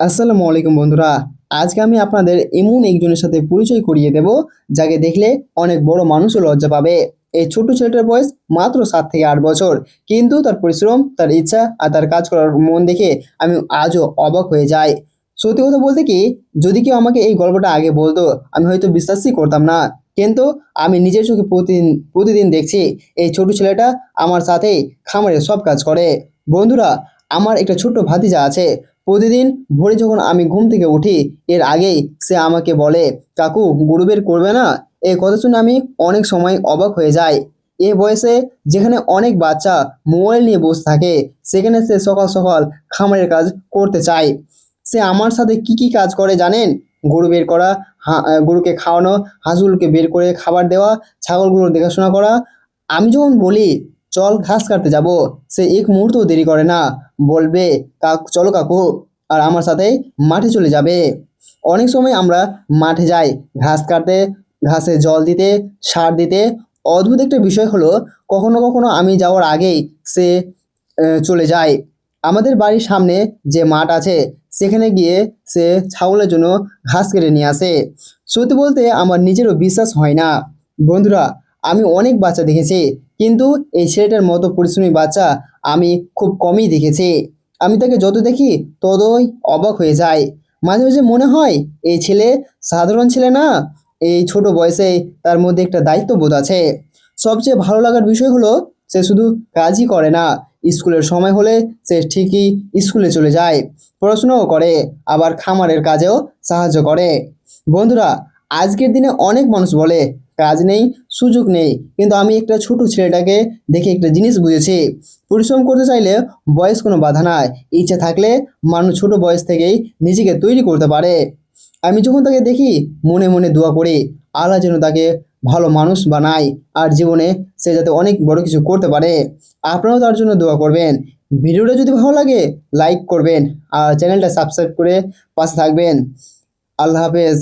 আসসালামু আলাইকুম বন্ধুরা। আজকে আমি আপনাদের এমন একজনের সাথে পরিচয় করিয়ে দেব, যাকে দেখলে অনেক বড় মানুষও লজ্জা পাবে। এই ছোট্ট ছেলেটার বয়স মাত্র 7 থেকে 8 বছর, কিন্তু তার পরিশ্রম, তার ইচ্ছা আর তার কাজ করার মন দেখে আমি আজও অবাক হয়ে যাই। সত্যি কথা বলতে কি, যদি কেউ আমাকে এই গল্পটা আগে বলতো, আমি হয়তো বিশ্বাসই করতাম না। কিন্তু আমি নিজের চোখে প্রতিদিন প্রতিদিন দেখছি এই ছোট ছেলেটা আমার সাথেই খামারে সব কাজ করে। বন্ধুরা, আমার একটা ছোট্ট ভাতিজা আছে। প্রতিদিন ভোরে যখন আমি ঘুম থেকে উঠি, এর আগেই সে আমাকে বলে, কাকু গরু বের করবে না? এই কথা শুনে আমি অনেক সময় অবাক হয়ে যাই। এ বয়সে যেখানে অনেক বাচ্চা মোবাইল নিয়ে বসে থাকে, সেখানে সে সকাল সকাল খামারের কাজ করতে চায়। সে আমার সাথে কি কি কাজ করে জানেন? গরু বের করা, গরুকে খাওয়ানো, হাঁসগুলোকে বের করে খাবার দেওয়া, ছাগলগুলোর দেখাশোনা করা। আমি যখন বলি চল ঘাস কাটতে যাব, সে এক মুহূর্তও দেরি করে না, বলবে চলো কাকু, আর আমার সাথে মাঠে চলে যাবে। অনেক সময় আমরা মাঠে যাই ঘাস কাটতে, ঘাসে জল দিতে, সার দিতে। অদ্ভুত একটা বিষয় হলো, কখনো কখনো আমি যাওয়ার আগেই সে চলে যায়। আমাদের বাড়ির সামনে যে মাঠ আছে, সেখানে গিয়ে সে ছাগলের জন্য ঘাস কেটে নিয়ে আসে। সত্যি বলতে আমার নিজেরও বিশ্বাস হয় না। বন্ধুরা, আমি অনেক বাচ্চা দেখেছি, কিন্তু এই ছেলেটার মতো পরিশ্রমী বাচ্চা আমি খুব কমই দেখেছি। আমি তাকে যত দেখি ততই অবাক হয়ে যাই। মাঝে মাঝে মনে হয় এই ছেলে সাধারণ ছেলে না, এই ছোট বয়সে তার মধ্যে একটা দায়িত্ববোধ আছে। সবচেয়ে ভালো লাগার বিষয় হলো, সে শুধু কাজই করে না, স্কুলের সময় হলে সে ঠিকই স্কুলে চলে যায়, পড়াশোনাও করে, আবার খামারের কাজেও সাহায্য করে। বন্ধুরা, আজকের দিনে অনেক মানুষ বলে কাজ নেই, সুযোগ নেই, কিন্তু আমি একটা ছোট ছেলেটাকে দেখে একটা জিনিস বুঝেছি, পরিশ্রম করতে চাইলে বয়স কোনো বাধা নয়। ইচ্ছা থাকলে মানুষ ছোট বয়স থেকেই নিজেকে তৈরি করতে পারে। আমি যখন তাকে দেখি, মনে মনে দোয়া করি আল্লাহ যেন তাকে ভালো মানুষ বানায়, আর জীবনে সে যাতে অনেক বড় কিছু করতে পারে। আপনারাও তার জন্য দোয়া করবেন। ভিডিওটা যদি ভালো লাগে লাইক করবেন, আর চ্যানেলটা সাবস্ক্রাইব করে পাশে থাকবেন। আল্লাহ হাফেজ।